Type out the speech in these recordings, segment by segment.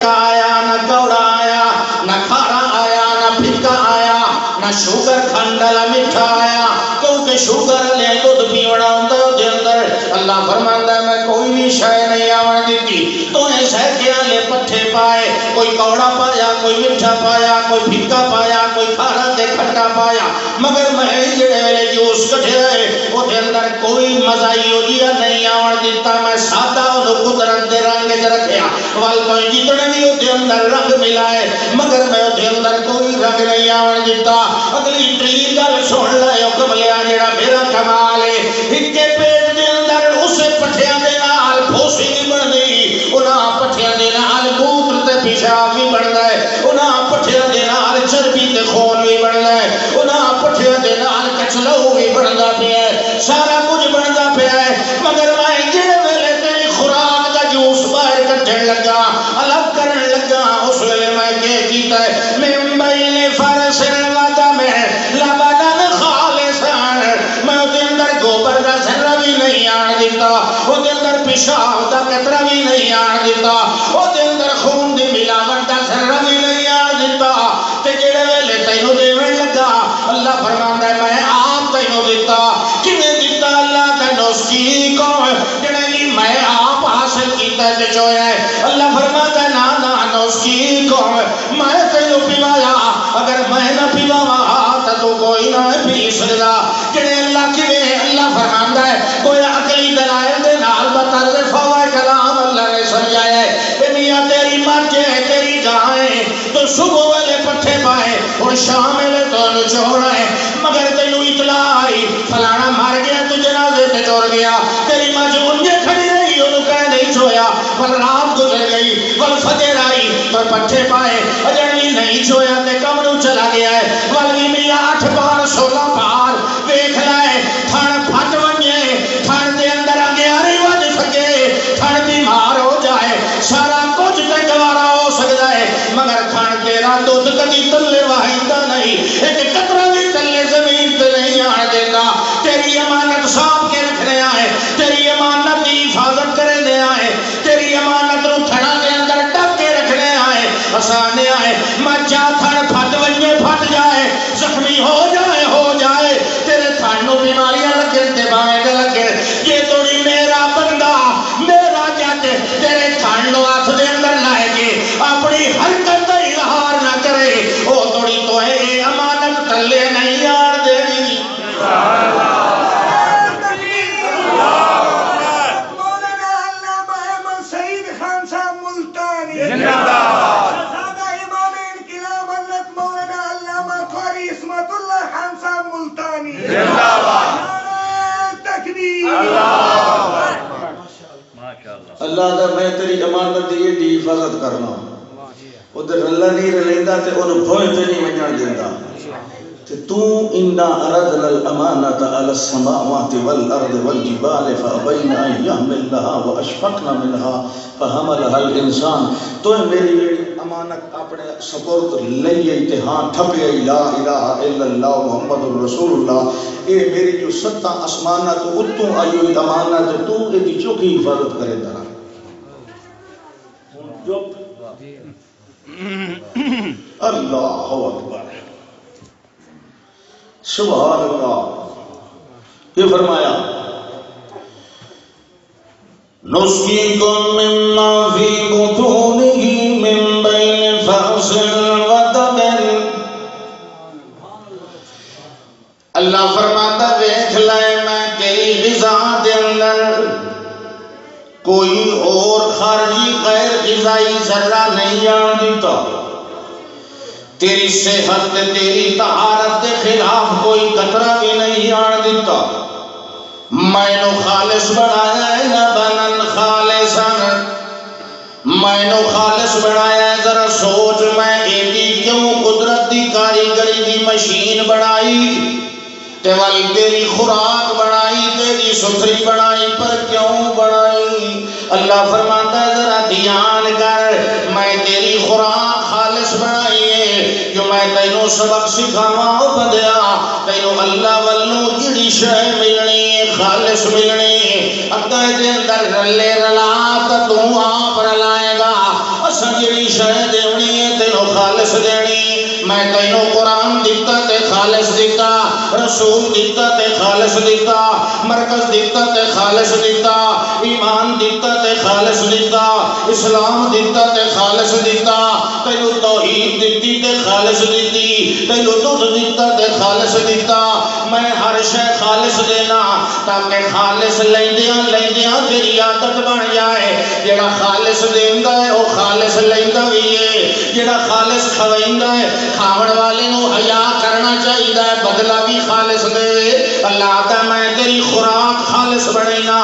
آیا نہ کوڑا آیا نہ کھارا آیا نہ پھکا آیا نہ شوگر کھنڈلا میٹھا آیا کیونکہ شوگر لے دودھ پیونا ہوتا ہے دے اندر اللہ فرماندا ہے میں کوئی بھی شے نہیں آون دیتی تو ایسے کیا لے پٹھے پائے کوئی کوڑا پایا کوئی میٹھا پایا کوئی پھکا پایا کوئی کھارا تے کھٹا پایا مگر میں جڑے ویلے جوس کڈھیا ہے او دے اندر کوئی مزائی ہویا نہیں آون دیتا میں سادہ او قدرت دے رنگ وچ رکھیا وال تو جتنے بھی او دے اندر رنگ ملائے مگر میں او دے اندر کوئی رنگ نہیں آون دیتا اگلی تری گل سن لے او کملیا جڑا میرا کمال ہے ہکے پیٹ دے اندر اسے پٹھیاں دے نال پھوسی نہیں بندی انہاں پٹھیاں دے نال موتر تے پیشاب بھی بندا ہے انہاں پٹھیاں دے نال چربی تے خون بھی بندا ہے انہاں پٹھیاں دے نال کچلو بھی بندا پیا ہے سارا کچھ بندا پیا ہے مگر میں جڑے ویلے تیری خوراک دا جوس باہر کڈھن لگا الگ کرن لگا اس ویلے میں کیتا ہے میں بین فرس ودا میں لبنان خالصان میں دے اندر گوبر دا ذرہ بھی نہیں آن دیتا او دے اندر پیشاب دا قطرہ بھی نہیں آن دیتا او دے اندر خون دی ملاوٹ دا ذرہ بھی نہیں آن دیتا تے جڑے ویلے تینوں دیون لگا اللہ فرماندا ہے میں آپ تینوں دیتا کیویں دیتا اللہ تینوں اس کی قوم جڑے نہیں میں آپ حاصل کیتا تے جو ہے اللہ فرماتا ہے نا اس کی قوم میں تینوں پیوایا اگر میں نہ پیواوا تو کوئی نہ پی سکدا جڑے اللہ کی اللہ فرماندا ہے کوئی عقلی دلائل دے نال بطرز فوائد کلام اللہ نے سمجھایا ہے اے میاں تیری مجھ ہے تیری گاں ہے تو صبح والے پٹھے پائے اور شام والے تو نچوڑا ہے مگر تینوں اطلاع آئی فلانا مر گیا تو جنازے تے ٹر گیا تیری مجھ انجے کھڑی رہی انہوں کہہ نہیں چھویا پر رات گزر گئی ول فجر آئی تو پٹھے پائے اجڑی نہیں چھویا تے کمروں چلا گیا ہے والی میاں 8 بار 16 بار دیکھ لائے تھن پھٹ ونجے تھن دے اندر اگیاری وج سکے تھن بیمار ہو جائے سارا کچھ تے گوارا ہو سکتا ہے مگر تھن تیرا دودھ کدی تلے واہیدہ نہیں ایک قطرہ بھی تلے زمین تے نہیں آن دیتا تیری امانت صاحب کے رکھنے آئے تیری امانت کی حفاظت کرنے آئے تیری امانت رو تھڑا دے اندر ڈک کے رکھنے آئے آسانے آئے مچا تھڑ پھٹ ونجے پھٹ جائے زخمی ہو جائے تیرے تھانوں بیماریاں لگے تے باہیں دے لگے یہ توڑی میرا بندہ میرا جاتے تیرے تھانوں ہاتھ دے اندر لائے گے اپنی حرکت کا اظہار نہ کرے او توڑی تو ہے امانت تلے نہیں آڑ دے گی اللہ دا میں تیری امانت دی ایڈی حفاظت کرنا ادھر اللہ نہیں رلیندہ تے انہوں بھوئے تے نہیں منجان دیندہ تے تو انا اردنا الامانت علی السماوات والارض والجبال فابین ان یحملنها واشفقنا منها فحملها الانسان تو میری امانت اپنے سپرد لئیے اتحان ٹھپے لا الہ الا اللہ محمد رسول اللہ اے میری جو ستا اسمانت اتوں آئیو امانت تو ایدی چوکی حفاظت کرے درہ اللہ اکبر سبحان اللہ یہ فرمایا نسقيكم مما في بطونه من بين فرث ودم اللہ فرماتا دیکھ لائے میں تیری غذا دے اندر کوئی اور خارجی غیر غذائی ذرہ نہیں آن دیتا تیری صحت تیری طہارت کے خلاف کوئی قطرہ بھی نہیں آن دیتا میں نو خالص بنایا ہے لبنن خالصن میں نو خالص بنایا ہے ذرا سوچ میں ایدی کیوں قدرت دی کاریگری دی مشین بنائی تیوالی تیری خوراک بنائی تیری ستھری بنائی پر کیوں بنائی اللہ فرماتا ہے ذرا دھیان کر میں تیری خوراک خالص بنائی ہے جو میں تینوں سبق سکھاواں بندیا تینوں اللہ والوں جڑی شے ملنی ہے خالص ملنی ہے اگے دے اندر رلے رلا تو آپ رلائے گا اساں جڑی شے دینی ہے تینوں خالص دینی. میں تینوں قرآن دیتا تے خالص دیتا, رسول دیتا تے خالص دیتا, مرکز دیتا تے خالص دیتا, ایمان دیتا تے خالص دیتا, اسلام دیتا تے خالص دیتا, تینوں توحید دیتی تے خالص دیتی, تینوں دودھ دیتا تے خالص دیتا. میں ہر شے خالص دینا تاکہ خالص لیندیاں تیری عادت بن جائے. جڑا خالص دیندا ہے وہ خالص لیندا بھی ہے, جڑا خالص کھویندا ہے کھاون والے نو حیا کرنا چاہیے, بدلہ بھی خالص دے. اللہ آتا میں تیری خوراک خالص بنینا,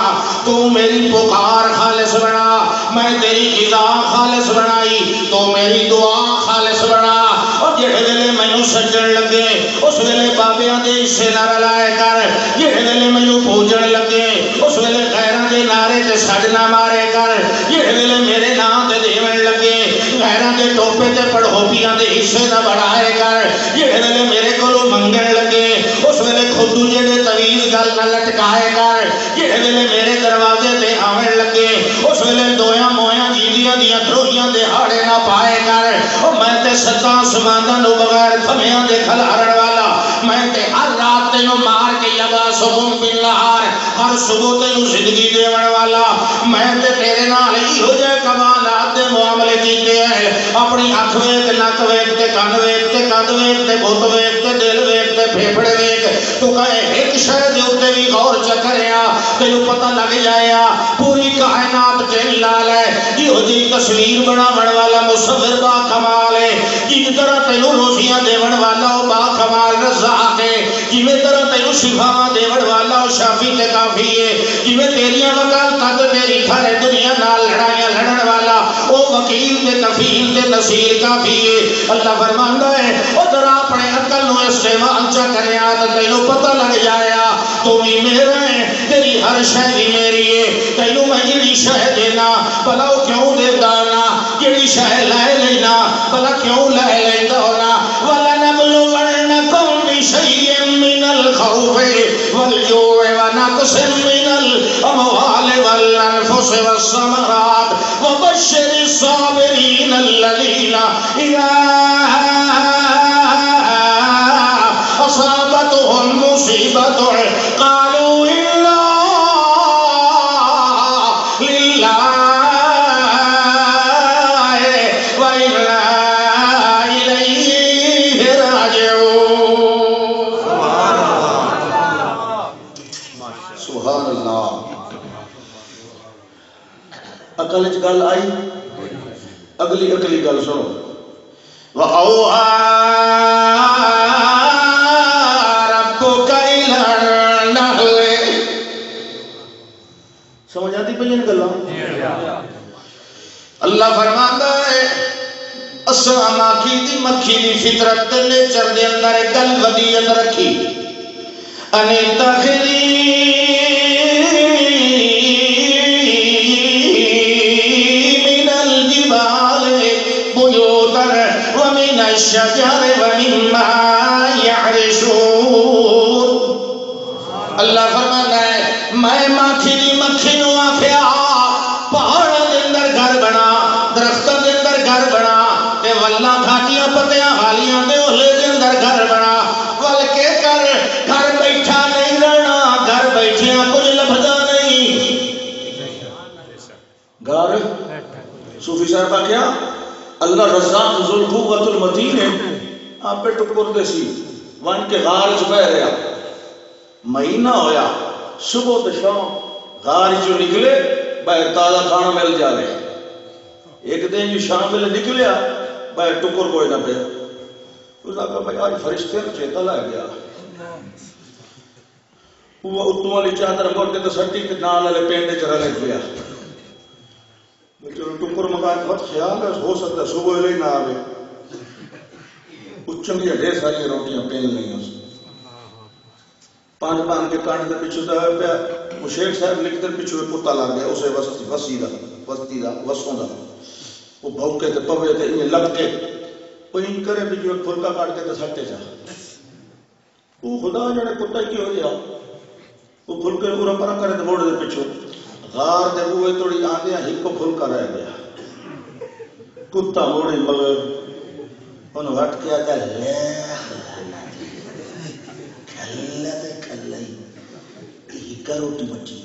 تو میری پکار خالص بنا, میں تیری غذا خالص بنائی, تو میری دعا خالص بنا. اور جڑے ویلے مینوں سجن لگے اس ویلے بابیاں دے حصے نہ رلائے کر, جڑے ویلے مینوں پوجن لگے اس ویلے غیراں دے نعرے تے سج نہ مارے کر, جڑے ویلے میرے نام تے دیون لگے غیراں دے ٹوپے تے پڑھوپیاں دے حصے نہ بڑھائے کر, جڑے ویلے میرے کولوں منگن لگے اس ویلے خود دوجے دے تویز گل نہ لٹکائے کر, جڑے ویلے میرے دروازے تے آون لگے اس ویلے دویاں مویاں جیندیاں دیاں دروہیاں دے ہاڑے نہ پائے کر. او میں تے ستا آسماناں نو بغیر تھمیاں دے کھلارن والا, میں تے ہر رات تینوں مار کے یبعثہم بالنہار, ہر صبح تینوں زندگی دیون والا, میں تے تیرے نال ایہو جہے کمالات دے معاملے کیتے ہیں. اپنی اکھ ویکھ, نک ویکھ تے کن ویکھ تے قد ویکھ تے بت ویکھ تے دل ویکھ تے پھیپھڑے ویکھ, تو کہے ایک شے دے اوتے وی غور چکریا تینوں پتہ لگ جائے پوری کائنات تیری لال ہے. ایہو جی تصویر بناون والا مصور با کمال ہے, جس طرح تینوں روزیاں دیون والا او با کمال رزاق ہے, جویں طرح تینوں شفاواں دیون والا او شافی تے کافی ہے, جویں تیریاں وکالتاں تے تیری سارے دنیا نال لڑائیاں لڑن والا او وکیل تے کفیل تے نصیر کافی ہے. اللہ فرماندا ہے او ذرا اپنے عقل نو استعمال چا کریا تے تینوں پتہ لگ جائے تو بھی میرا ہے, تیری ہر شے بھی میری ہے. تینوں میں جڑی شے دینا بھلا او کیوں دیندا نا, جڑی شے لے لینا بھلا کیوں لے لیندا ہونا. وَلَنَبْلُوَنَّكُمْ بِشَيْءٍ مِّنَ الْخَوْفِ وَالْجُوعِ وَنَقْصٍ مِّنَ الْأَمْوَالِ وَالْأَنفُسِ وَالثَّمَرَاتِ وَبَشِّرِ الصَّابِرِينَ الَّذِينَ إِذَا أَصَابَتْهُمْ مُصِيبَةٌ قَالُوا إِنَّا لِلَّهِ وَإِنَّا إِلَيْهِ رَاجِعُونَ. سبحان اللہ. عقل وچ گل آئی, اگلی گل سنو. وَأَوْحَىٰ سمجھ آتی پہ گلا. اللہ فرماتا ہے اساں ماکھی دی مکھی دی فطرت تے نیچر دے اندر گل ودیت رکھی, انی تخری من الجبال بیوتا ومن الشجر ومما یعرشون. اللہ فرماتا ہے میں ماکھی دی مکھی نو آکھیا پہاڑاں دے اندر گھر بنا, درختاں دے اندر گھر بنا, تے ولاں گھاٹیاں پتیاں والیاں دے اولے دے اندر گھر بنا. ول کے کر گھر بیٹھا نہیں رہنا, گھر بیٹھیاں کچھ لبھدا نہیں. گھر صوفی صاحب آکھیا اللہ رزاق ذو القوت المتین ہے, آپ پہ ٹکر دے سی ون کے غار چ بہ رہا, مہینہ ہویا صبح تو شام غار جو نکلے باہر تازہ کھانا مل جا رہے. ایک دن جو شام ویلے نکلیا باہر ٹکر کوئی نہ پیا. اس نے کہا بھائی آج فرشتے کو چیتا لگ گیا, وہ اتوں والی چادر مڑ کے تو سٹی کے نال والے پنڈ چ رلے پیا. چلو ٹکر مکان بہت خیال ہے, ہو سکتا ہے صبح ویلے نہ آئے. چنگیاں ڈھیر ساری روٹیاں پین لیں پان کے کانڈ کے پیچھے پیا. وہ شیخ صاحب لکھتے پیچھے کتا لگ گیا اسے وسطی دا وسوں دا, وہ بھوکے تے پوے تے انہیں لگ کے وہ ان کرے بھی جو ایک پھلکا کاٹ کے تے سٹے جا. وہ خدا جانے کتا کی ہو گیا, وہ پھلکے پورا پرا کرے تے موڑ دے پیچھے غار دے بوئے توڑی آندیاں ایک کو پھلکا رہ گیا. کتا موڑی مگر انہوں ہٹ کیا کہ لے کھلا تے کھلا ہی کا روٹی بچی.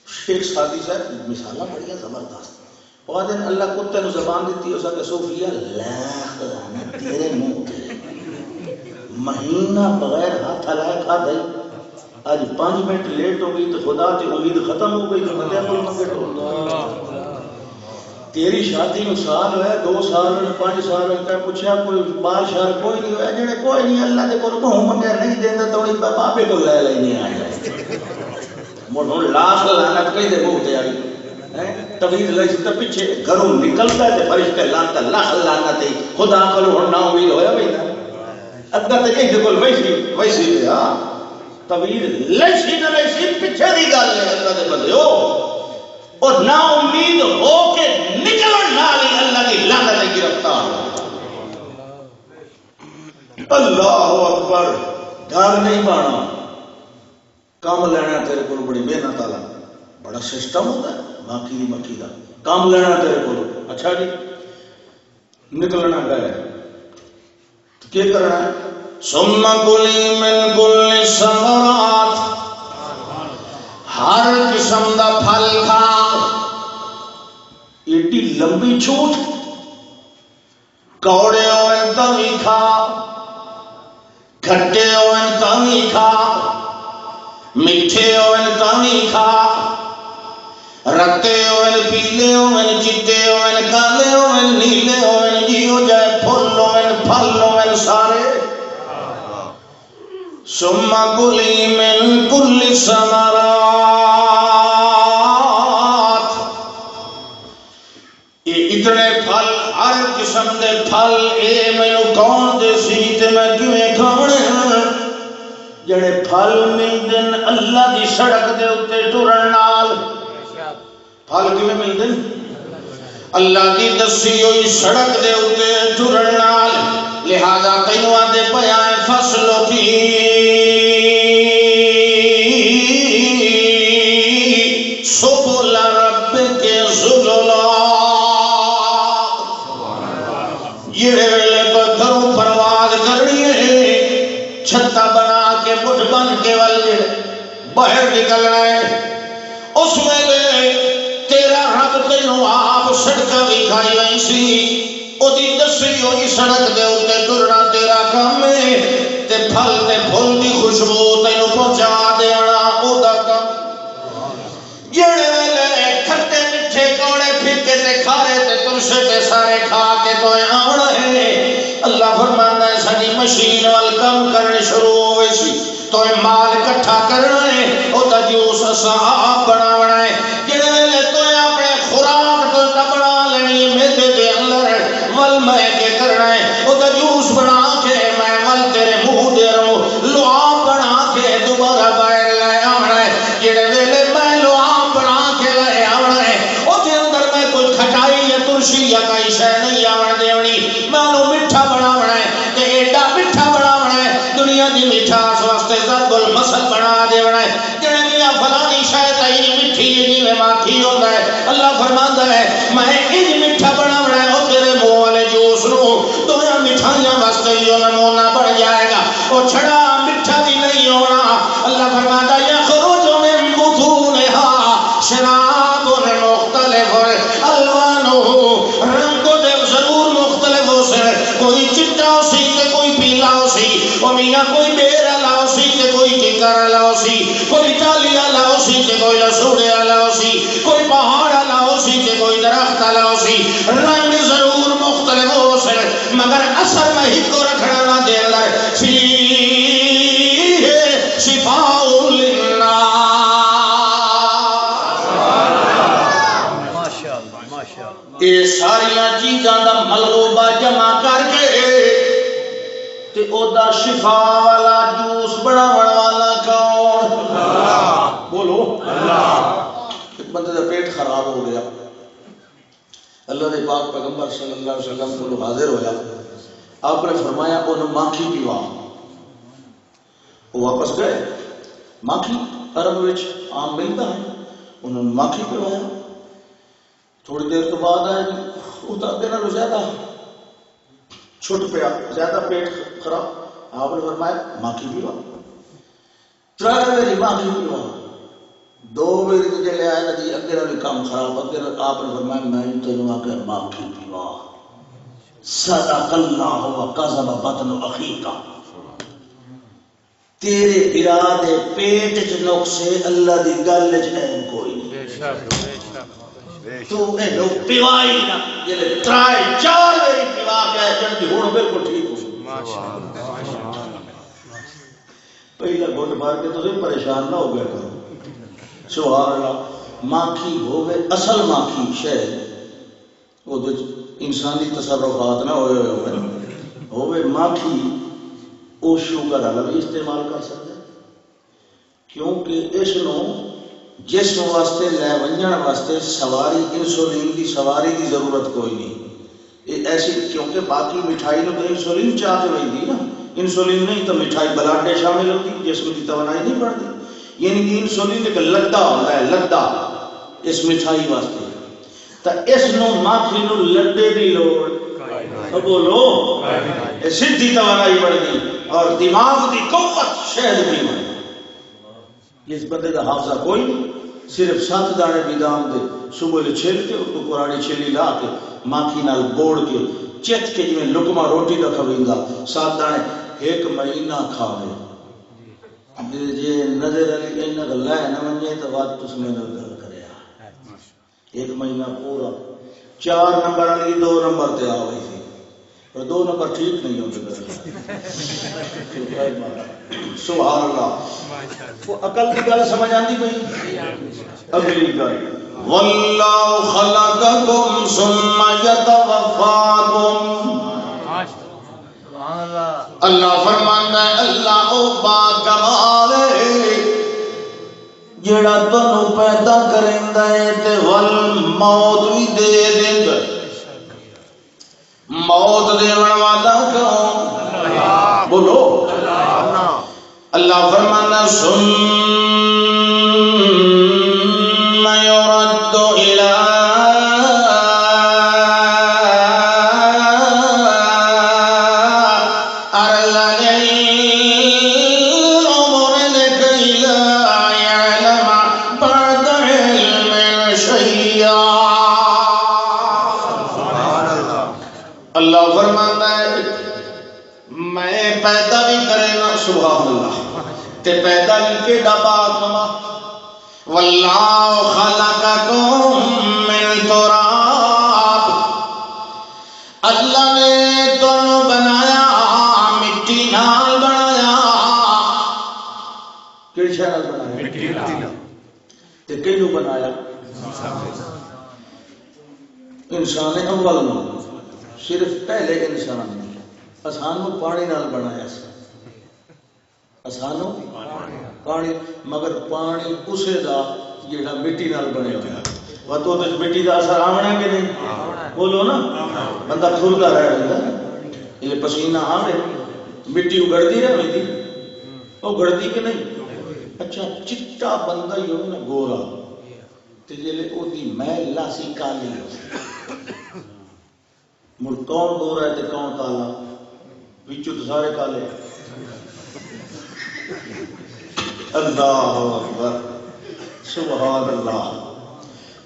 شیخ سادی صاحب مثالہ بڑی زبردست. اور دن اللہ کتے نو زبان دیتی ہو سکے صوفیہ لاکھ تیرے منہ تے مہینہ بغیر ہاتھ ہلائے کھا دے. آج 5 منٹ لیٹ ہو گئی تو خدا تے امید ختم ہو گئی تو مدے کو منگے تو تیری شادی نو سال ہوئے 2 سال 5 سال ہوئے پوچھا کوئی بال شہر کوئی نہیں ہوئے جڑے کوئی نہیں اللہ دے کو منگے نہیں دینا تو انہیں بابے کو لے نہیں آ جائے مڑ لاکھ لعنت کہیں دے منہ تے آئی طویل لئی تو پیچھے گھروں نکلتا ہے فرشتے لانتا لاکھ لعنت خدا کو ہن نہ امید ہویا ویندا اگر تے کہیں کول ویسی ہاں طویل لئی نہ لئی پیچھے دی گل ہے اللہ دے بندیو اور نا امید ہو کے نکلن نال ہی اللہ کی لعنت گرفتار اللہ اکبر. گھر نہیں پانا کام لینا تیرے کو بڑی محنت والا بڑا سسٹم ہوتا ہے باقی نہیں مکی دا کام لینا تیرے کو اچھا جی نکلنا گئے تو کیا کرنا ہے ثم کلی من کل ثمرات ہر قسم دا پھل کھا. ایڈی لمبی چھوٹ کوڑے ہوئے تاوی کھا کھٹے ہوئے تاوی کھا میٹھے ہوئے تاوی کھا رتے ہوئے پیلے ہوئے چٹے ہوئے کالے ہوئے نیلے ہوئے جیو جائے پھل ہوئے پھل ہوئے سارے. ثم کلی من کل ثمرات اتنے پھل ہر قسم دے پھل اے مینو کون دے سی تے میں کیویں کھاونے جڑے پھل ملدے اللہ دی سڑک دے اوتے ٹرن نال. پھل کیویں ملدے اللہ دی دسی ہوئی سڑک دے اوتے ٹرن نال. لہذا تینوں آندے پیا فصلوں کی سبل رب کے ذللا یہ ویلے تو گھروں پرواز کرنی ہے چھتا بنا کے مٹھ بن کے والے باہر نکلنا ہے. اس ویلے تیرا رب تینوں آپ سڑکاں وکھائی ہوئی سی او دی دسی ہوئی سڑک دے اوتے ٹرنا تیرا کام ہے تے پھل تے پھول دی خوشبو تینوں پہنچا دینا او دا کام. جڑے ویلے کھٹے میٹھے کوڑے پھیکے تے کھارے تے ترشے تے سارے کھا کے تو آونا ہے. اللہ فرماندا ہے ساری مشین وال کم کرنے شروع ہوئے سی تو مال اکٹھا کرنا ہے او دا جوس صاحب بناونا ہے. جڑے ویلے تو اپنے خوراک تو بنا لینی میدے دے اندر ول میں کے کرنا ہے او دا جوس بنا کے میں ول تیرے منہ دے رہوں لعاب بنا کے دوبارہ باہر لے آونا ہے. جڑے ویلے میں لعاب بنا کے لے آونا ہے او دے اندر میں کوئی کھٹائی یا ترشی یا کوئی شے نہیں آون دیونی میں نو میٹھا بناونا ہے تے ایڈا میٹھا بناونا ہے دنیا دی مٹھاس واسطے ضرب المثل بنا دیونا ہے. جڑے میاں فلانی شے تئی میٹھی جویں ماکھی ہوندا ہے اللہ فرماندا ہے میں انج میٹھا بناونا ہے او تیرے منہ والے جوس نو دویا مٹھائیاں واسطے جو نمونہ بن جائے گا او چھڑا میٹھا بھی نہیں ہونا. اللہ فرماتا ہے یخرج من بطونها شراب مختلف الوانه رنگ دے ضرور مختلف ہو سے کوئی چٹا ہو سی تے کوئی پیلا ہو سی او میاں کوئی بیر والا ہو سی تے کوئی ٹکر والا ہو سی کوئی ٹالی والا ہو سی تے کوئی لسوڑے والا ہو سی کوئی پہاڑ والا ہو سی تے کوئی درخت والا ہو سی. رنگ ضرور مختلف ہو سے مگر اثر میں ہی کو رکھنا نہ دے لائے فیہ شفاء للناس. یہ ساریاں چیزاں دا ملغوبہ جمع کر کے تے او دا شفا والا جوس بناون والا کون؟ بولو اللہ. ایک بندے دا پیٹ خراب ہو گیا اللہ دے پاک پیغمبر صلی اللہ علیہ وسلم کو حاضر ہویا آپ نے فرمایا انہوں ماکھی پیوا. وہ واپس گئے ماکھی عرب وچ عام ملتا ہے انہوں ماکھی پیوایا تھوڑی دیر تو بعد آئے وہ تو اگے نالوں زیادہ چھٹ پیا، زیادہ پیٹ خراب، آپ نے فرمایا ماکھی پیوا، ترے میری ماکھی پیوا، 2 میری جلے آئے ندی اگے نالوں کام خراب، اگے آپ نے فرمایا میں تینوں آ کے ماکھی پیوا، صدق اللہ و کذب بطن اخیک، تیرے برا دے پیٹ چ نقصے اللہ دی گل چ عیب کوئی نہیں، تو اے لو پیوائی نہ جلے 3-4 میری پیوا کے چڑھ ہن بالکل ٹھیک ہو ماشاءاللہ۔ پہلا گھٹ مار کے تسی پریشان نہ ہو گیا کرو، سبحان اللہ۔ ماکھی ہوے اصل ماکھی شاید وہ انسانی تصرفات نہ ہوئے ماکھی وہ شوگر والا بھی استعمال کر سکتا ہے، کیونکہ اس نو جسم واسطے لے ونجن واسطے سواری انسولین کی سواری کی ضرورت کوئی نہیں، یہ ایسی کیونکہ باقی مٹھائی نو تو انسولین چاہ کے ویندی نا، انسولین نہیں تو مٹھائی بلاڈے شامل ہوتی، جسم کی توانائی نہیں بڑھتی، یعنی کہ انسولین ایک لدہ ہوتا ہے، لدہ اس مٹھائی واسطے، تو اس نو ماکھی نو لدے دی لوڑ بولو سیدھی توانائی بڑھ گئی اور دماغ دی قوت شہد بھی بڑھ گئی۔ اس بندے کا حافظہ کوئی نہیں، صرف 7 دانے بادام دے صبح چھیل کے اس کو قرآنی چھیلی لا کے ماکھی نال بوڑ کے چت کے جی میں لقمہ روٹی کا کھوینگا 7 دانے 1 مہینہ کھاوے، جی نظر علی اینا گلہ ہے نہ منجے تو بات تس میں گل کریا 1 مہینہ پورا 4 نمبر علی 2 نمبر تے آوئی تھی اور 2 نمبر ٹھیک نہیں ہوتے سبحان اللہ۔ وہ عقل کی گل سمجھ آندی پئی؟ اگلی گل واللہ خلقکم ثم یتوفاکم، اللہ فرماندا ہے اللہ او با کمال ہے جڑا تانوں پیدا کریندا ہے تے ول موت بھی دے دیندا ہے، موت دیون والا کون؟ بولو اللہ فرمانا ثم يرد إلى أرذل العمر لكي لا يعلم بعد علم شيئا، اللہ فرماتا ہے میں پیدا بھی کرے نا سبحان اللہ تے پیدا بھی کے ڈبا کما واللہ خلقکم من تراب، اللہ نے تانوں بنایا مٹی نال بنایا، کس شے نال بنایا؟ مٹی نال، تے کینوں بنایا؟ انسان اول نو، صرف پہلے انسان نے اسانو پانی نال بنایا سی، اسانو پانی، مگر پانی اسے دا جڑا مٹی نال بنیا ہوا وہ تو مٹی دا اثر آونا کہ نہیں؟ بولو نا بندہ کھلتا رہ رہا یہ پسینہ آوے مٹی اگڑتی رہے تھی وہ اگڑتی کہ نہیں؟ اچھا چٹا بندہ ہی ہوگا نا گورا تے جلے او دی میل لاسی کالی مڑ کون گورا ہے تے کون کالا؟ بچو تو سارے کالے۔ اللہ اکبر سبحان اللہ۔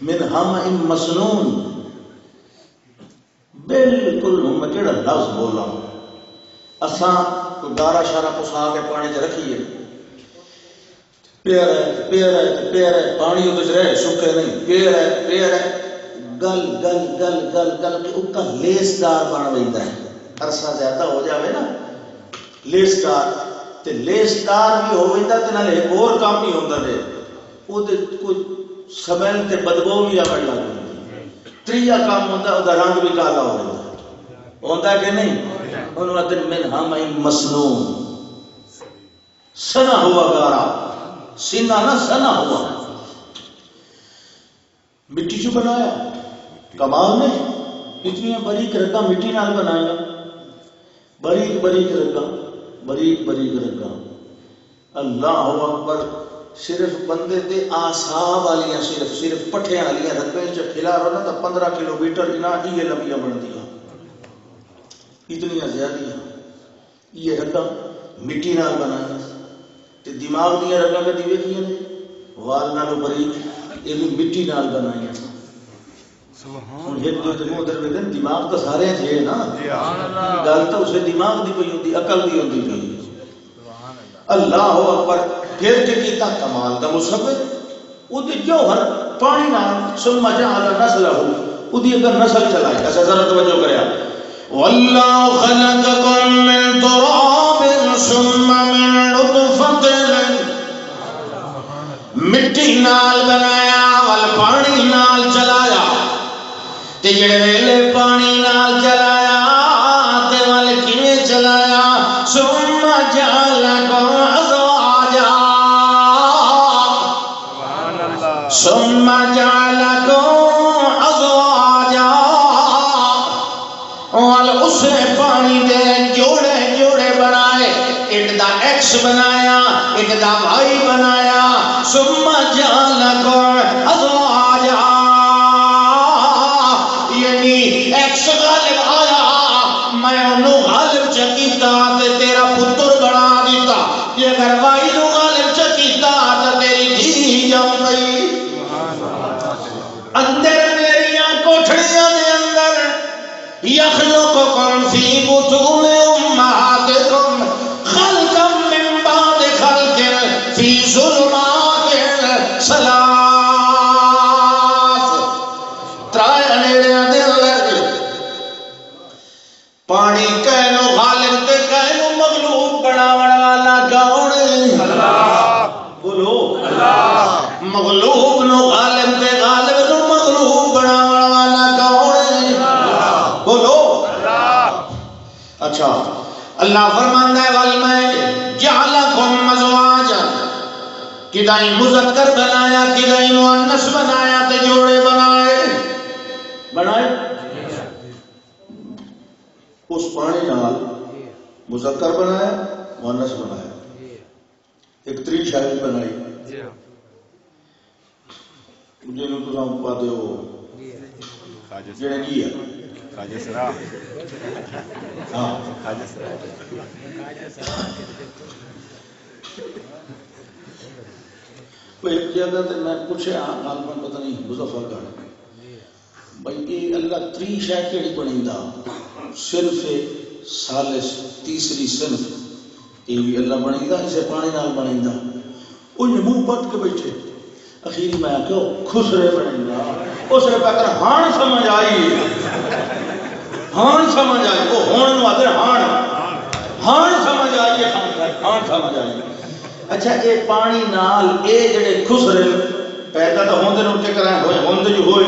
من ہم مسنون، بالکل میں کہڑا لفظ بولا اساں کوئی گارا شارا پسا کے پانی چ رکھیے پیر ہے پانی وہ رہے سکے نہیں پیر ہے گل گل گل گل گل کے اس کا لیسدار بن ویتا ہے، عرصہ زیادہ ہو جاوے نا لیسدار تے لیسدار بھی ہو ویتا تے نال ایک اور کام بھی ہوندا ہے او تے کوئی سمیل تے بدبو بھی آوਣ لگ پئی، تریا کام ہوندا او دا رنگ بھی کالا ہو جاتا ہوندا کہ نہیں؟ انہوں نے من ہم مسنون، سنا ہوا گارا سینہ نہ سنا ہوا مٹی جو بنایا کمال نے اتنی باریک رگاں مٹی نال بنایا، باریک باریک رگاں باریک باریک رگاں۔ اللہ اکبر صرف بندے دے آساب والیاں صرف پٹھیاں والیاں رگاں چ کھلارو نا تو 15 کلومیٹر انہاں یہ لمبیاں بندیاں اتنی زیادہ یہ رگاں مٹی نال بنائی تے دماغ دیا رگاں کدی ویکھیاں نے وال نالوں باریک یہ بھی مٹی نال بنائی ہوں ایک دو دن ادھر ویکھن دماغ تو سارے تھے نا گل تو اسے دماغ دی پئی ہوندی عقل دی ہوندی پئی اللہ اکبر پھر کے کیتا کمال دا مصور او دے جوہر پانی نال ثم جعل نسلہ او دی اگر نسل چلائی ایسا ذرا توجہ کریا واللہ خلقکم من تراب ثم من نطفۃ مٹی نال بنایا ول پانی نال چلایا تے جڑے ویلے پانی نال چلایا تے ول کیویں چلایا ثم جعلکم ازواجا ثم جعلکم ازواجا ول اس پانی دے جوڑے جوڑے بنائے ایک دا ایکس بنایا ایک دا وائی بنایا ثم جعلکم ازواجا یعنی ایکس غالب آیا میں انہوں غالب چکیتا تے تیرا پتر بنا دیتا یہ اگر وائی نو غالب چکیتا تے تیری دھی جم گئی اندر میریاں کوٹھڑیاں دے اندر یخلقکم فی بطون امہاتکم خلقا من بعد خلق فی ظلمات ثلاث ترائے انیڑیاں دے اندر پانی کہنو غالب تے کہنو مغلوب بناون والا کون اللہ بولو اللہ مغلوب نو غالب تے غالب نو مغلوب بناون والا کون اللہ بولو اللہ اچھا اللہ فرماندا ہے ول میں جعلکم ازواجا کدائی مذکر بنایا کدائی مؤنث بنایا تے جوڑے بنائے اس پانی نال مذکر بنایا مؤنث بنایا ایک تری شاید بنائی جنہوں تو ہم پا دیو جڑے کی ہے خواجہ سرا ہاں خواجہ سرا ایک جگہ تے میں پوچھا عالم پتہ نہیں مظفر گڑھ بھائی یہ اللہ تری شے کیڑی بنیندا صرف ثالث تیسری صنف یہ بھی اللہ بنیندا اسے پانی نال بنیندا او منہ پٹ کے بیٹھے اخیری میں کہو خسرے بنیندا اس نے کہا کر ہان سمجھ آئی ہان سمجھ آئی وہ ہون نو آدھے ہان سمجھ آئی ہان سمجھ آئی اچھا اے پانی نال اے جڑے خسرے پیدا تو ہوندے نو ٹکرائے ہوئے ہوندے جو ہوئے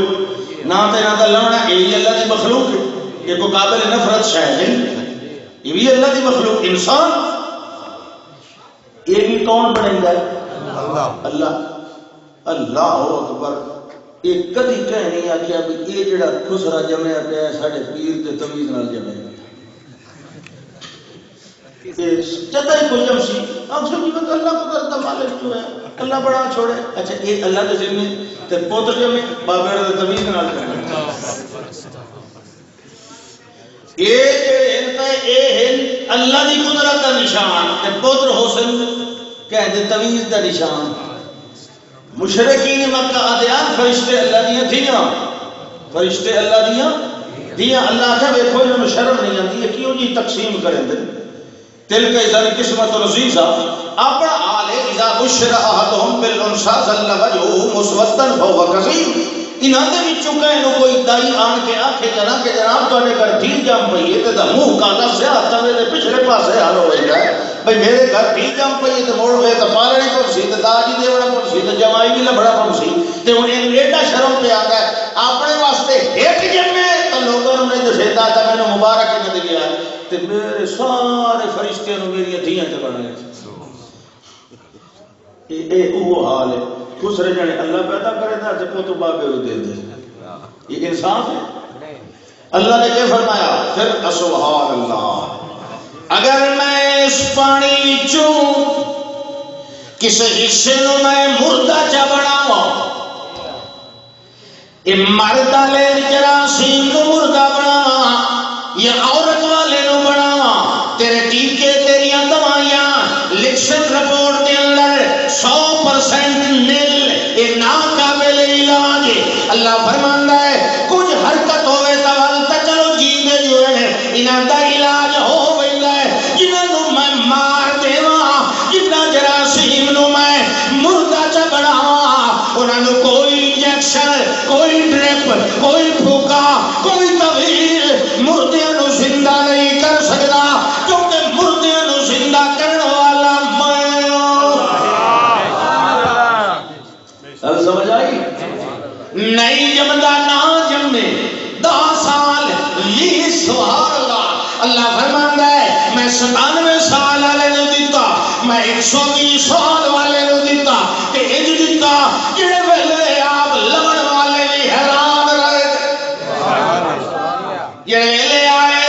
نہ تے نہ تے لونا اے اللہ دی مخلوق ہے یہ کو قابل نفرت شاید نہیں یہ بھی اللہ دی مخلوق انسان یہ بھی کون بنیں گا اللہ اللہ اللہ اکبر یہ کدی کہہ نہیں آکھیا بھی یہ جڑا خسرا جمعیا پیا ہے ساڈے پیر تے تمیز نال جمعیا جدائی کوئی جمسی ہم سمجھی بات اللہ کو کرتا مالک جو ہے اللہ بڑا چھوڑے اچھا یہ اللہ کے ذمہ تے پوتر جو میں بابے دے تمیز نال کرنا اے اللہ دی قدرت دا نشان تے پوتر حسن کہہ دے تمیز دا نشان مشرکین مکہ آدیان فرشتے اللہ دیاں دھیاں فرشتے اللہ دیاں اللہ کا ویکھو انہوں شرم نہیں آتی ہے کیوں جی تقسیم کریں دے تلک اذن قسمت رزیزہ اپنا آلے اذا بشر احدهم بالانسا ظل وجهه مسودا فهو كظيم انہاں دے وچوں کہے نو کوئی دائی آن کے آکھے جنا کہ جناب تو نے کر ٹھیک جام پئی تے دا منہ کالا سے ہاتھ دے پچھلے پاسے حال ہو جائے بھئی میرے گھر ٹھیک جام پئی تے موڑ وے تے پالنے کو سی تے داجی دیوڑا کو سی تے جمائی بھی لبڑا کو سی تے انہیں ایڈا شرم پہ آتا ہے اپنے واسطے ایک جمے تو لوگوں نے دسیتا تھا میں نے مبارک نہ دے گیا تے میرے سارے فرشتے نو میری دھیاں تے بنا گئے اے وہ حال ہے خسرے جانے اللہ پیدا کرے دا تے پتو بابے کو دے دے یہ انصاف ہے اللہ نے کیا فرمایا پھر سبحان اللہ اگر میں اس پانی وچوں کس حصے نو میں مردہ چا بناواں اے مرد والے جراثیم نو مردہ بناواں یا عورت والے نو بناواں تیرے ٹیکے تیریاں دوائیاں لکشن رپورٹ دے اندر 100% نل اے ناقابل علاج اللہ فرماندا ہے کچھ حرکت ہوئے توال تا چلو جیندے جو ہے انہاں دا علاج ہو ویندا ہے جنہاں نو میں مار دیواں جنہاں جراثیم نو میں مردہ چا بناواں انہاں نو کوئی انجیکشن کوئی ڈرپ کوئی پھوکا کوئی طویل مردیاں نو زندہ نہیں کر سکتا کیونکہ مردیاں نو زندہ کرنے والا میں اب سمجھ آئی نہیں جمدہ نہ جمے 10 سال 20 سبحان اللہ اللہ فرماندا ہے میں 97 سال والے نو دیتا میں 120 سال والے نو دیتا کہ اج دیتا جڑے ویلے آپ لڑن والے بھی حیران رہے جڑے ویلے آئے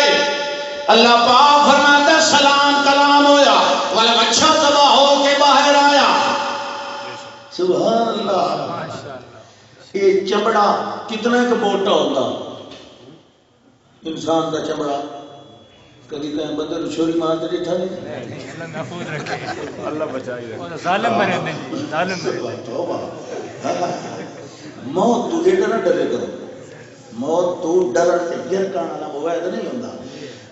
اللہ پاک فرماتا سلام کلام ہویا والا بچہ تباہ ہو کے باہر آیا سبحان اللہ یہ چمڑا کتنا ایک موٹا ہوتا انسان کا چمڑا کبھی کہیں بندے نو چھری مار دے ٹھا نہیں اللہ محفوظ رکھے اللہ بچائے رکھے ظالم بنے نہیں ظالم بنے توبہ موت تو ڈر نہ ڈرے کرو موت تو ڈر سے گر کانا ہوا ہے نہیں ہوندا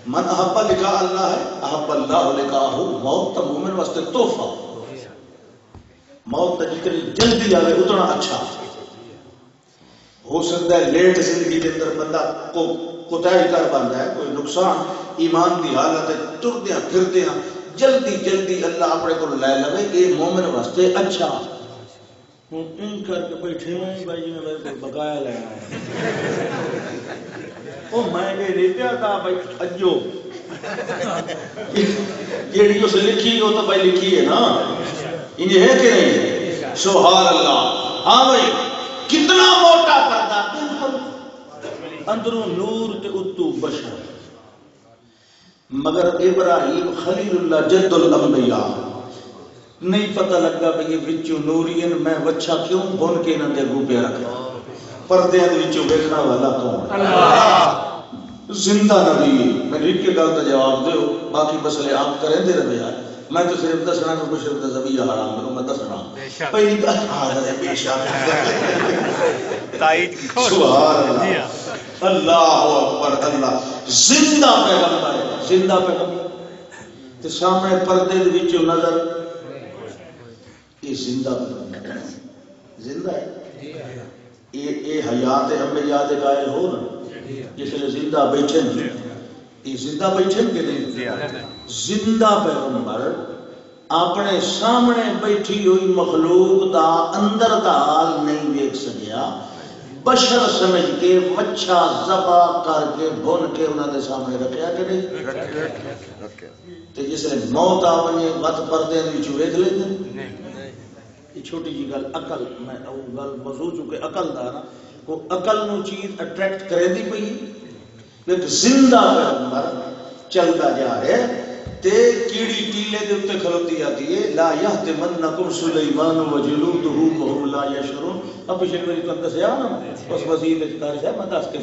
من احب لقاء اللہ ہے احب اللہ لقاءہ موت تو مومن واسطے تحفہ موت جتنی جلدی آوے اتنا اچھا ہو سکتا ہے لیٹ زندگی کے اندر بندہ کو کوتاہی کر بنتا ہے کوئی نقصان ایمان کی حالت ہے ٹردیاں پھردیاں جلدی جلدی اللہ اپنے کو لے لوے یہ مومن واسطے اچھا ان کر کے بیٹھے ہیں بھائی جی میں کوئی بقایا لینا ہے او میں نے ریتیا تھا بھائی اجو جیڑی اس لکھی ہو تو بھائی لکھی ہے نا انہیں ہے کہ نہیں سبحان اللہ ہاں بھائی کتنا موٹا پردہ اندروں نور تے اتو بشر مگر ابراہیم خلیل اللہ جد الانبیاء نہیں پتہ لگا کہ یہ وچوں نورین میں وچھا کیوں بن کے نہ دے گوپے رکھا پردے دے وچوں ویکھنا والا کون اللہ زندہ نبی میں ایک کے گل تے جواب دیو باقی مسئلے آپ کریں دے رہے یار میں تو صرف دسنا کہ کچھ شرط زبیہ حرام کروں میں دسنا پہلی گل حاضر ہے بے شک تائید سبحان اللہ اللہ اکبر اللہ زندہ پیغمبر ہے زندہ پیغمبر تے سامنے پردے دے وچوں نظر یہ زندہ پیغمبر زندہ ہے یہ حیات انبیاء دے قائل ہو نا جس نے زندہ بیٹھے یہ زندہ بیٹھے کہ نہیں زندہ پیغمبر اپنے سامنے بیٹھی ہوئی مخلوق دا اندر دا حال نہیں دیکھ سکیا بشر سمجھ کے وچھا ذبح کر کے بھن کے انہوں نے سامنے رکھیا کہ نہیں تے جس نے موت آ بنے وقت پردے دی ویکھ لیندے یہ چھوٹی جی گل عقل میں او گل موضوع چونکہ عقل دا نا کو عقل نو چیز اٹریکٹ کرے دی پئی ایک زندہ پیغمبر چلتا جا رہا ہے تے کیڑی ٹیلے دے اوتے کھلوتی آتی ہے لا یحتمنکم سلیمان وجلودہ وهم لا یشعرون اب پچھلے میری تو دسیا نا اس وزیر اختیار ہے میں دس کے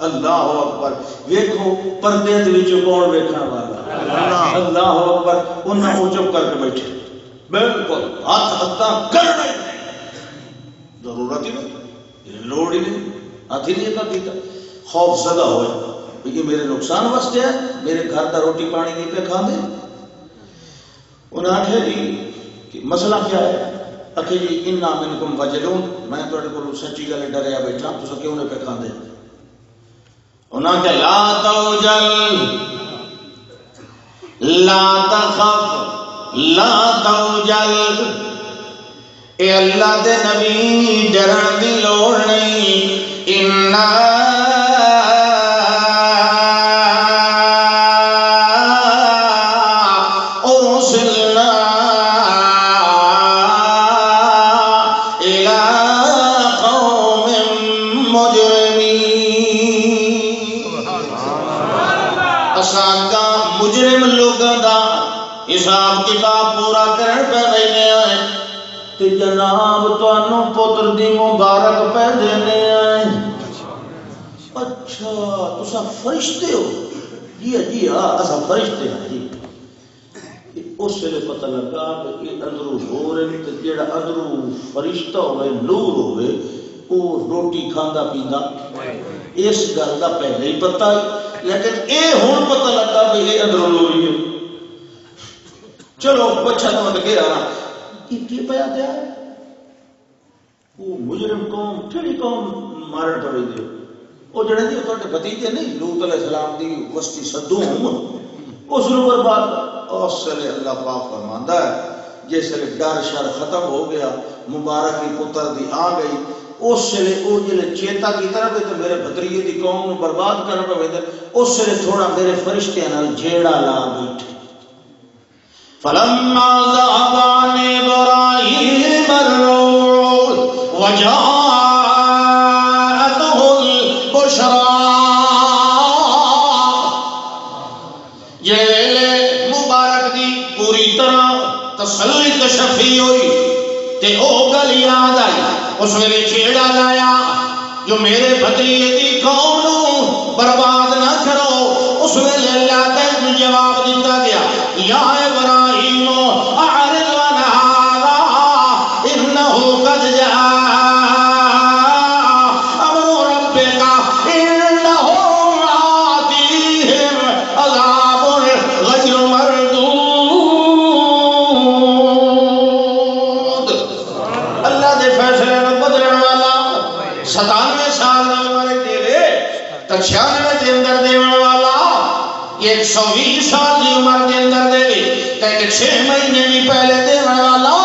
اللہ اکبر دیکھو پردے دے وچ کون ویکھنا والا اللہ اکبر انہاں او چپ کر کے بیٹھے بالکل ہاتھ ہتھا کرنا ضرورت ہی نہیں لوڑ ہی نہیں ہاتھ ہی نہیں کیتا خوف زدہ ہوئے یہ میرے نقصان واسطے ہے میرے گھر کا روٹی پانی نہیں پہ کھاندے انہیں آٹھے جی مسئلہ کیا ہے اکھے جی انا منکم وجلون میں تو کو سچی گل ڈریا بیٹھا تو کیوں نہیں پہ کھاندے انہیں کہ لا توجل لا تخف لا توجل اے اللہ دے نبی ڈرن دی لوڑ نہیں انا حساب کتاب پورا کرن پہ رہنے آئے تے جناب تانوں پتر دی مبارک پہ دینے آئے. اچھا تسا فرشتے ہو؟ جی ہاں اسا فرشتے ہیں جی. اس ویلے پتہ لگا کہ یہ اندروں ہو رہے تے جیڑا اندروں فرشتہ ہوئے نور ہوئے وہ روٹی کھاندا پیندا اس گل دا پہلے ہی پتہ لیکن اے ہن پتہ لگا کہ یہ اندروں نور ہے. چلو پچھا تو مت گیا یہ کی پیا دیا وہ مجرم قوم کیڑی قوم مارن پڑی دے وہ جڑے دی تواڈے بھتیجے نہیں لوط علیہ السلام دی وسطی صدوم اس نو برباد. اس سے اللہ پاک فرماندا ہے جس لے ڈر شر ختم ہو گیا مبارک پتر دی آ گئی اس سے او جلے چیتا کی طرف تے میرے بھتریے دی قوم نو برباد کرن پے تے اس سے تھوڑا میرے فرشتیاں نال جیڑا لا بیٹھے. فلما ذهب عن إبراهيم الروع وجاءته البشرى یہ مبارک دی پوری طرح تسلی تشفی ہوئی تے او گل یاد آئی اس ویلے چھیڑا لایا جو میرے بھتیجے دی قوم نو برباد نہ کرو. اس ویلے اللہ تعالی جواب دیتا گیا یا ابراہیم اعرض عن هذا انه قد جاء امر ربك انهم آتيهم عذاب غير مردود. اللہ دے فیصلے نو بدلن والا 97 سال دی عمر دے 96 دے اندر دیون والا 120 سال کی عمر کے اندر دے کہ 6 مہینے بھی پہلے دیون والا.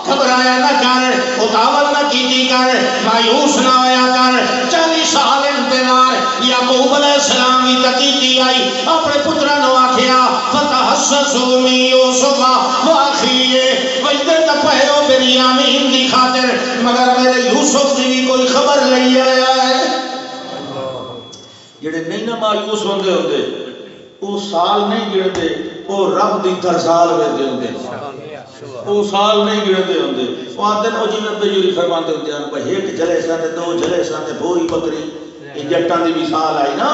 گھبرایا نہ کر اتاول نہ کیتی کر مایوس نہ ہویا کر. 40 سال انتظار یعقوب علیہ السلام کی تکیتی آئی اپنے پترا نو آکھیا فتحسسوا من یوسف واخیہ وجدے تپہرو بنیامین دی خاطر مگر میرے یوسف دی بھی کوئی خبر لئی آیا ہے. جڑے نہیں نہ مایوس ہوندے ہوندے وہ سال نہیں گرتے وہ رب دی ترسال ویدے ہوندے وہ سال نہیں گرتے ہوندے وہ آتے ہیں جی میں بجوری فرماتے ہوتے ہیں بھائی ایک جلے سانے 2 جلے سانے بھوری بکری یہ جٹان دی مثال آئی نا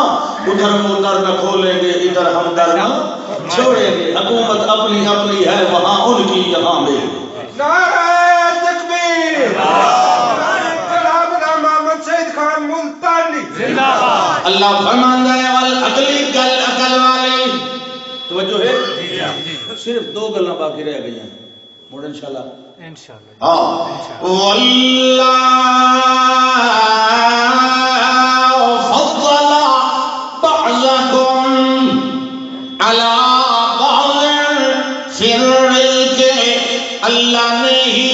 ادھر وہ در نہ کھولیں گے ادھر ہم در نہ چھوڑیں گے. حکومت اپنی اپنی ہے وہاں ان کی جہاں میں. نعرہ تکبیر جناب محمد سید خان ملتانی زندہ باد. اللہ فرماندا ہے والاقلی گل عقل والی توجہ ہے صرف 2 گلاں باقی رہ گئی ہیں مڑ انشاءاللہ ہاں واللہ فضل بعضکم علی بعض فی الرزق. اللہ نے ہی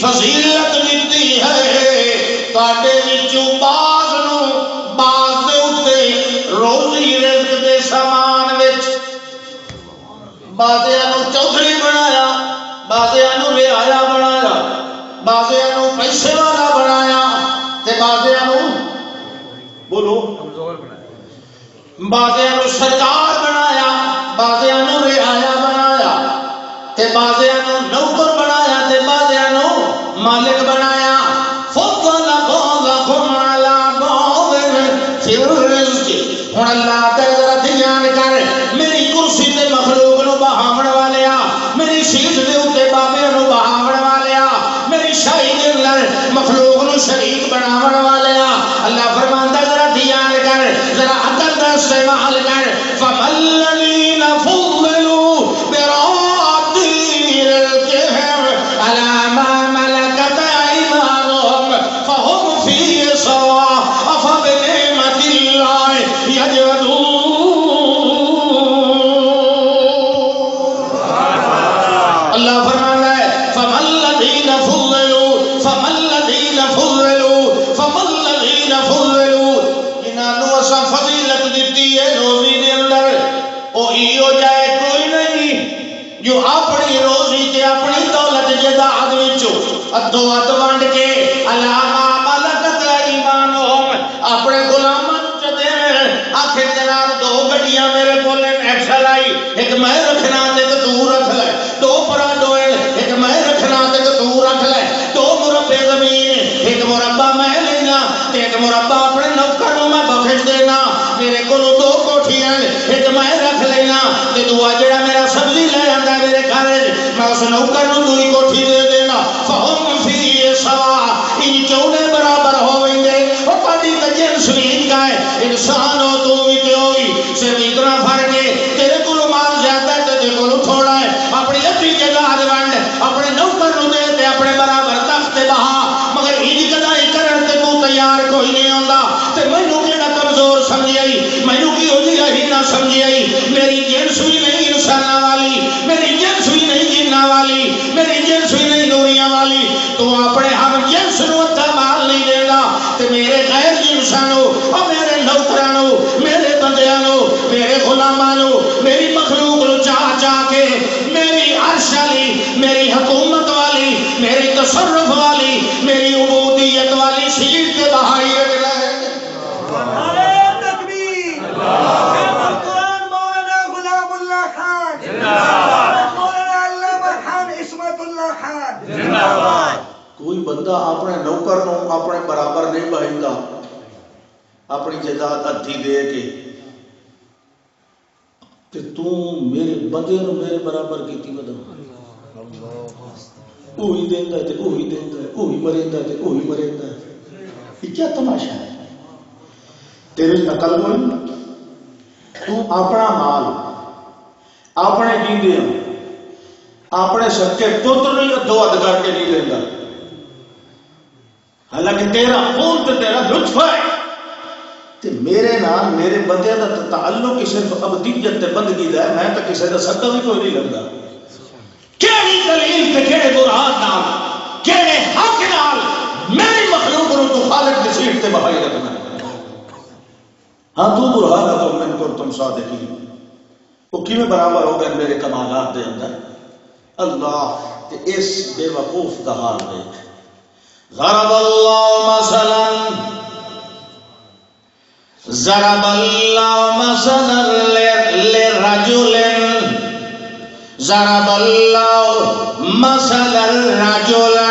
فضیلت دیتی ہے تواڈے وچوں بعض نو بعض دے اوتے روزی رزق دے سامان وچ بعضیاں نو چوکھڑی بنایا بعضیاں نو رعایا بنایا بعضیاں نو پیسے والا بنایا تے بعضیاں نو بولو بعضیاں نو سرکار بنایا بعضیاں نو رعایا بنایا تے بعضیاں نو نوکر بنایا تے بعضیاں نو مالک بنایا. فضل بعضکم علی بعض فی الرزق. ہن اللہ تعالی ذرا دھیان کر میری کرسی تے مخلوق نو بہاون والیا میری سیٹ دے اوتے بابے نو بہاون والیا میری شاہی دے اندر مخلوق نو شریک بناون والیا. اللہ فرماندا ذرا دھیان کر ذرا عقل دا استعمال کر. فمن الذین فضلوا براد رزقهم على ما ملكت ايمانهم فهم فيه سواء افبنعمة الله يجحدون. اللہ فرماتا ہے فمن الذین فضلوا جنہاں نو اساں فضیلت دتی ہے روزی دے اندر او ایو جائے کوئی نہیں جو اپنی روزی تے اپنی دولت جائیداد وچوں ادو اد ونڈ کے علامہ ملکت ایمانہم اپنے غلاماں چ دے آکھے جناب 2 گڈیاں میرے کول ایکسل آئی ایک میں رکھنا تے تو رکھ لے دو پراڈو ایک میں رکھنا تے تو رکھ لے دو مربع زمین ایک مربع میں لینا تے ایک مربع اپنے نوکر نوں میں بخش دینا میرے کول دو کوٹھیاں ایک میں رکھ لینا تے دوا جڑا میرا سبزی لے آندا میرے گھر میں اس نوکر نوں دوئی کوٹھی دے دینا فہم فی سوا ان چونے برابر ہویں گے او پاٹی تے جنس نہیں کا ہے انسان ہو تو بھی تے ہوئی صرف اتنا فرق ہے تیرے کول مال زیادہ ہے تے تیرے کول تھوڑا ہے اپنی ادھی جگہ ونڈ اپنے نوکر نوں دے تے اپنے برابر تخت بہا مگر انج گدائی کرن تے تو تیار کوئی نہیں ہوندا تے مینوں کیڑا کمزور سمجھائی مینوں کی ہو جی ہی نہ سمجھائی میری جنس بھی نہیں انساناں والی میری جنس بھی نہیں جناں والی میری جنس بھی نہیں نوریاں والی تو اپنے ہم جنس نوں اتھا مال نہیں دیندا تے میرے غیر جنساں نوں او میرے نوکراں نوں میرے بندیاں نوں میرے غلاماں نوں میری مخلوق نوں چاہ چاہ کے میری عرش والی میری حکومت والی میری تصرف والی میری عبودیت والی سیٹ تے بہائی رکھنا ہے نعرہ تکبیر قرآن مولانا غلام اللہ خان مولانا علامہ خان عصمت اللہ خان کوئی بندہ اپنے نوکر نوں اپنے برابر نہیں بہندا اپنی جائیداد ادھی دے کے کہ تو میرے بندے نوں میرے برابر کیتی ودا وہی دیندا تے وہی دیندا ہے وہی مریندا تے وہی مریندا ہے یہ کیا تماشا ہے تیرے عقل کوئی تو اپنا مال اپنے جیندے اپنے صدقے پتر نہیں ادھو اد کر کے نہیں دیندا حالانکہ تیرا خون تے تیرا لطف ہے تے میرے نال میرے بندے دا تعلق صرف ابدیت تے بندگی دا ہے میں تے کسے دا صدقہ بھی کوئی نہیں لگدا کیڑی دلیل تے کیڑے برہان نال کیڑے حق نال میری مخلوق نوں تو خالق دی سیٹ تے بہائی رکھنا ہاں تو برہان تو من کو تم صادقین وہ کیویں برابر ہو گئے میرے کمالات دے اندر اللہ تے اس بے وقوف دا حال دیکھ ضرب اللہ مثلا ضرب اللہ مثلا لرجل ضرب اللہ مثلا رجلا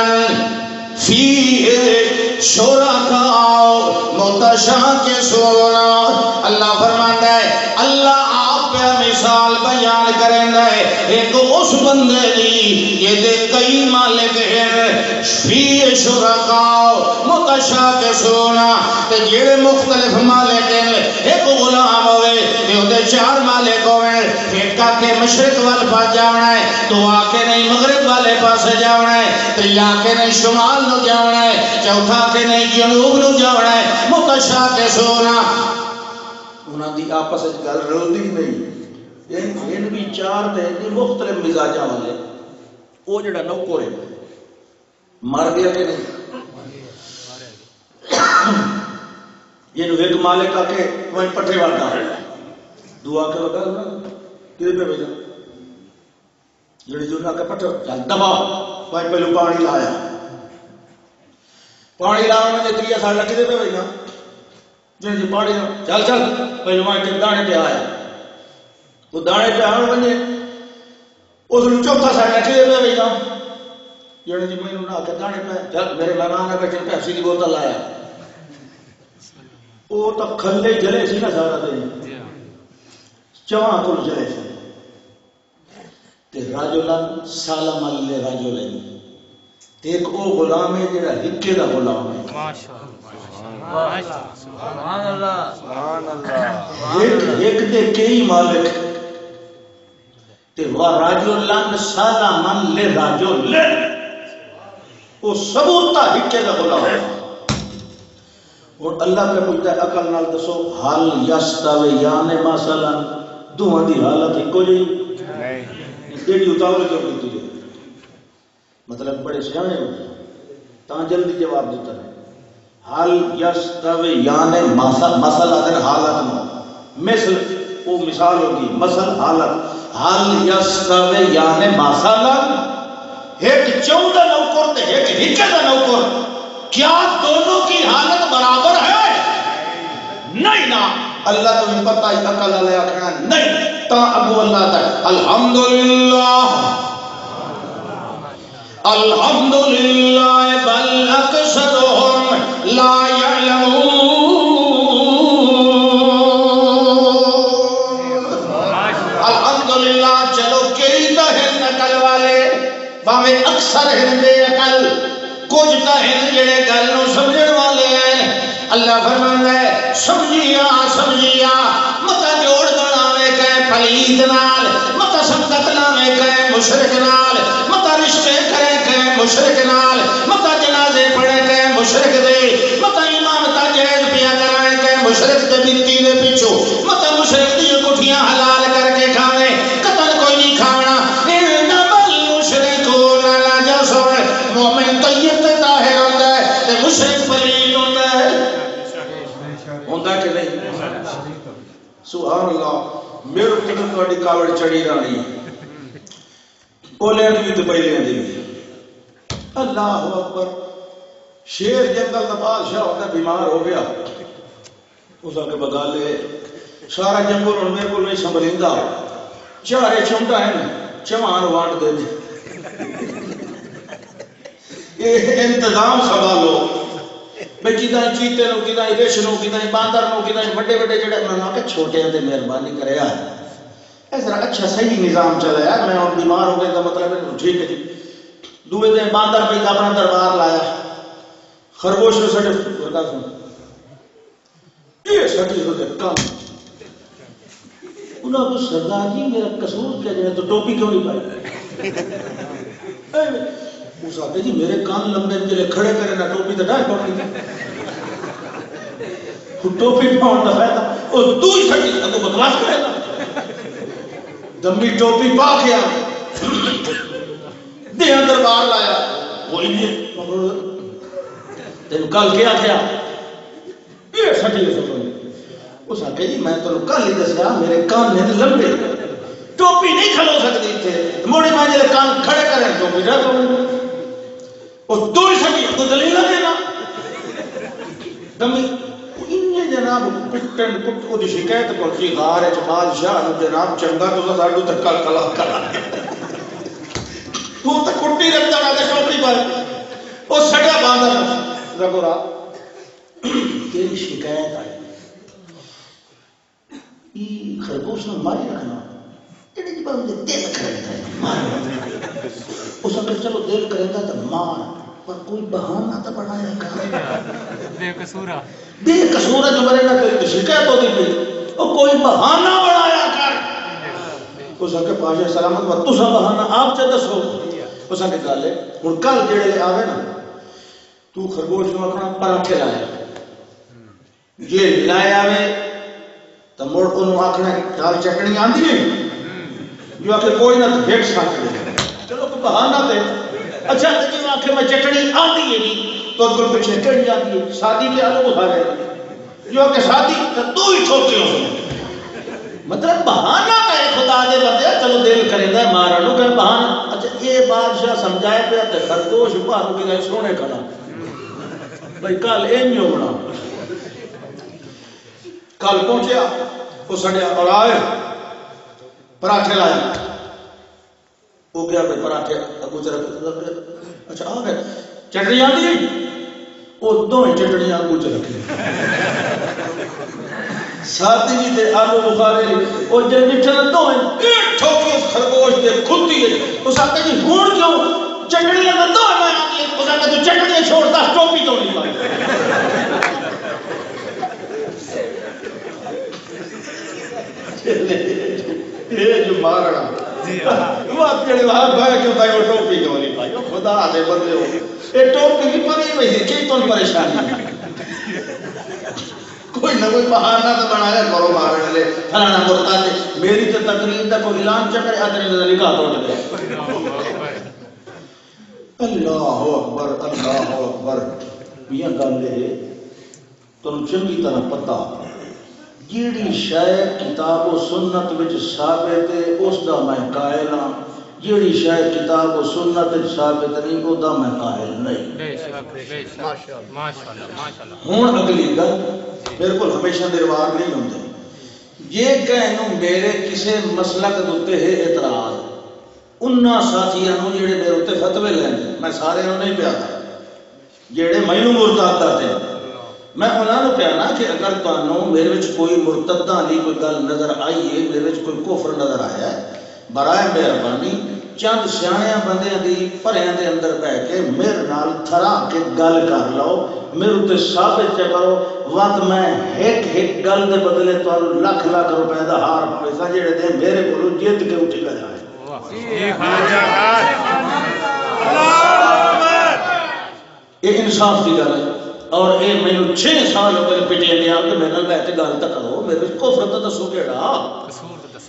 فیہ شرکاء متشاکسون اللہ فرماتا ہے اللہ آپ پہ مثال بیان کریں گے ایک اس بندے دی یہ دے کئی مالک ہیں فی شرکاء متشاکسون تے جڑے مختلف مالک ہیں ایک غلام ہوئے تے دے چار مالک ہوئے ایک آ کے مشرق وال پاس جانا ہے تو آ کے نہیں مغرب والے پاس جانا ہے تے آ کے نہیں شمال نو جانا ہے چوتھا کے نہیں جنوب نو جانا ہے متشاکسون انہاں دی آپس وچ گل رلدی نہیں ان بھی چار تے مختلف مزاجاں والے وہ جڑا نوکر ہے مر گیا کہ نہیں یہ ایک مالک آ کے وہیں پٹھے واٹا دعا کے لگا کدھر پہ بھیجا جڑی جو کے پٹھے چل دبا وہیں پہلو پانی لایا پانی لاؤ میں تری سال کدھر پہ بھیجا جی پانی چل چل پہلو وہیں دانے پہ آیا وہ دانے پہ آنے بنے اس نے چوتھا سائڈ کدھر پہ بھیجا جڑے جی میں نہ کہ دانے پہ چل میرے مہمان نے بیٹھے پیپسی کی بوتل لایا وہ تو کھلے جلے سی نا سارا دن چواں کو جلے سی تے راجولن سالم علی راجولن ایک او غلام ہے جڑا ہکے دا غلام ہے ماشاءاللہ سبحان اللہ سبحان اللہ ایک دے کئی مالک تے وا راجولن سالم علی راجولن او ثبوتا ہکے دا غلام ہے اور اللہ پہ پوچھتا ہے عقل نال دسو حال یستویان مثلا دوہاں دی حالت ایکو جی نہیں ایڈی اتاول کیوں کیتی ہے مطلب بڑے سیانے ہو تاں جلدی جواب دیتا ہے حال یستویان مثلا دن حالت نو مثل وہ مثال ہوگی مثل حالت حال یستویان مثلا ایک 14 نوکر تے ایک ہکے دا نوکر کیا دونوں کی حالت برابر ہے؟ نہیں نا اللہ تمہیں پتہ ہی عقل والے آکھنا نہیں تا ابو اللہ تا الحمدللہ الحمدللہ بل اکثرهم لا يعلمون الحمدللہ چلو کئی تا ہیں عقل والے باوے اکثر ہیں بے عقل کچھ تا ہیں جڑے گل نو سمجھن والے ہیں اللہ فرماندا ہے سمجھیا متا جوڑ بناوے کہے پلید نال متا سمدت لاوے کہے مشرک نال متا رشتے کرے کہے مشرک نال متا جنازے پڑھے کہے مشرک دے متا امام تاجید پیا کرائے کہے مشرک دے بیتی دے پیچھو متا مشرک دی کٹھیاں حلال کر کے کھاوے قتل کوئی نہیں کھانا انما المشرکون نجس مومن طیب تے طاہر ہوندا ہے تے مشرک پلید ہوندا ہے کہ نہیں سبحان اللہ میرے قدر تو کاوڑ چڑھی رانی اولے بھی تو پہلے دی اللہ اکبر شیر جنگل دا بادشاہ ہوتا بیمار ہو گیا اس کے بغالے سارا جنگل ان میرے کو نہیں سنبھلیندا چارے چمٹا ہیں چمان وانٹ دے یہ انتظام سنبھالو بھئی کداں چیتے نو کداں ریش نو کداں باندر نو کداں بڑے بڑے جڑے انہاں کہ چھوٹے ہیں تے مہربانی کرے یار ایسا اچھا صحیح نظام چلا یار میں اور بیمار ہو گئے کا مطلب ہے ٹھیک ہے جی دوے دن باندر پہ اپنا دربار لایا خرگوش نے سٹے بتا سن یہ سٹی ہو گئے کام انہاں کو سردار جی میرا قصور کیا جائے تو ٹوپی کیوں نہیں پائی اس آتے جی میرے کان لمبے جلے کھڑے کرے نہ ٹوپی تو ڈائے پاؤں ٹوپی پاؤں دا فائدہ اور تو ہی سٹی تو بکواس کرے گا دمی ٹوپی پا کیا دیہاں دربار لایا وہی نہیں تین کل کیا یہ سٹی ہے سب اس آتے جی میں تو کل ہی دسیا میرے کان نے لمبے ٹوپی نہیں کھلو سکتی تھے موڑے میں جلے کان کھڑے کریں ٹوپی ڈائے پاؤں اور دو ہی سکی تو دلیل نہ دینا دمی انہیں جناب پٹن کٹ کو دی شکایت کرتی غار ہے بادشاہ نو جناب چنگا تو ساڈو تک کل کلا کرا تو تک کٹی رکھتا نہ ٹوپی پر او سٹا باندر رگو را تیری شکایت آئی ای خرگوش نے ماری رکھنا ایڈی جی بات مجھے دل کرے گا مار اس نے چلو دل کرے گا تو مار پر کوئی بہانہ تو بڑھایا گا بے قصورہ جو مرے گا تیری شکایت ہوتی تھی وہ کوئی بہانہ بڑھایا کر اس نے پاشا سلامت و تسا بہانہ آپ چاہ دسو اس نے کہا لے اور کل جڑے لے آوے نا تو خرگوش میں اپنا پراٹھے لائے یہ لائے آوے تو موڑ انہوں آکھنا دال چٹنی آندھی ہے جو آکھے کوئی نہ تو بھیٹ ساتھ دے چلو کوئی بہانہ دے اچھا جو آکھے میں چٹنی آندھی ہے نہیں تو گل پہ چٹنی آندھی ہے شادی کے آلو اٹھا رہے جو آکھے شادی تو ہی ٹھوکے ہو مطلب بہانہ کا ہے خدا دے بندے چلو دل کریں گے مارا لو کہ بہانہ اچھا یہ بادشاہ سمجھائے پہ آتے خرگوش پارو کے گئے سونے کھڑا بھائی کل این جو بنا کل پہنچیا وہ سڑیا اور آئے پراٹھے لائے وہ گیا پہ پراٹھے اگو چرک اچھا آ گئے چٹنی آتی ہے وہ دو چٹنی اگو چرک ساتھی جی تے آلو بخارے وہ جب مٹھن دو ہیں ٹھوکی اس خرگوش دے کھلتی ہے اس آتا جی گھوڑ کیوں چٹنی اندر دو ہے میں آتی ہے اس آتا تو چٹنی چھوڑتا ٹوپی تو نہیں پائی یہ جو مارنا وہ آپ جڑے وہاں بھائی کیوں بھائی وہ ٹوپی کیوں نہیں پائی خدا دے بدلے ہو یہ ٹوپی بھی پری بھائی کی تو پریشانی کوئی نہ کوئی بہانہ تو بنایا کرو مارنے لے فلانا مرتاد میری تو تقریر دا کوئی اعلان چکر ادھر ادھر لکھا توڑ دے اللہ اکبر میاں گل ہے تم چنگی طرح پتہ جیڑی شے کتاب و سنت وچ ثابت ہے اس دا میں قائل ہاں جیڑی شے کتاب و سنت وچ ثابت نہیں او دا میں قائل نہیں بے شک ماشاءاللہ ہن اگلی گل میرے کو ہمیشہ دے رواج نہیں ہوندے یہ کہنوں میرے کسے مسلک دوتے ہے اعتراض انہاں ساتھیاں نوں جڑے میرے اوتے فتوی لیندے میں سارے نوں نہیں پیادا جڑے مینوں مرتد دے میں انہاں نوں پیانا کہ اگر تانوں میرے وچ کوئی مرتداں والی کوئی گل نظر آئی ہے میرے وچ کوئی کفر نظر آیا ہے برائے مہربانی چند سیاںیاں بندیاں دی پریاں دے اندر بیٹھ کے میرے نال تھرا کے گل کر لو میرے تے ثابت کرو وقت میں ایک گل دے بدلے تانوں لاکھ لاکھ روپے دا ہار پیسہ جڑے دے میرے کولوں جیت کے اٹھ کے جائے یہ انصاف کی گل ہے اور یہ مینوں 6 سال ہو گئے پٹے گیا کہ میرے نال بیٹھ کے گل تک کرو میرے وچ کفر تے دسو کیڑا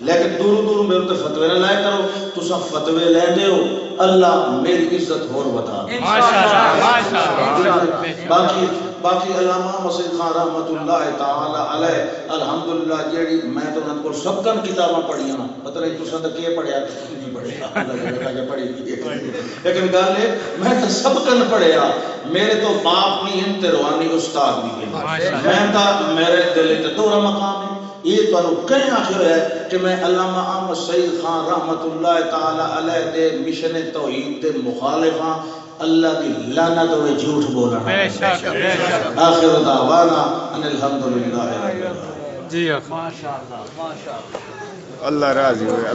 لیکن دور دور میرے تے فتوی نہ لائے کرو تساں فتوی لیندے ہو اللہ میری عزت ہور بتا باقی علامہ مسعود خان رحمت اللہ تعالی علیہ الحمدللہ جیڑی میں تو انہاں کول سب کن کتاباں پڑھیاں پتہ نہیں تساں تے کی پڑھیا نہیں پڑھیا اللہ جا پڑھی لیکن گل ہے میں تو سب کن پڑھیا میرے تو باپ نہیں ہیں تے روحانی استاد بھی ہیں میں تا میرے دل تے دورہ مقام ہے یہ تو کہیں آخر ہے کہ میں علامہ احمد سعید خان رحمت اللہ تعالی علیہ دے مشن توحید دے مخالف ہاں اللہ کی لعنت ہوئے جھوٹ بولا آخر دعوانا ان الحمدللہ جی ماشاءاللہ اللہ راضی ہوئے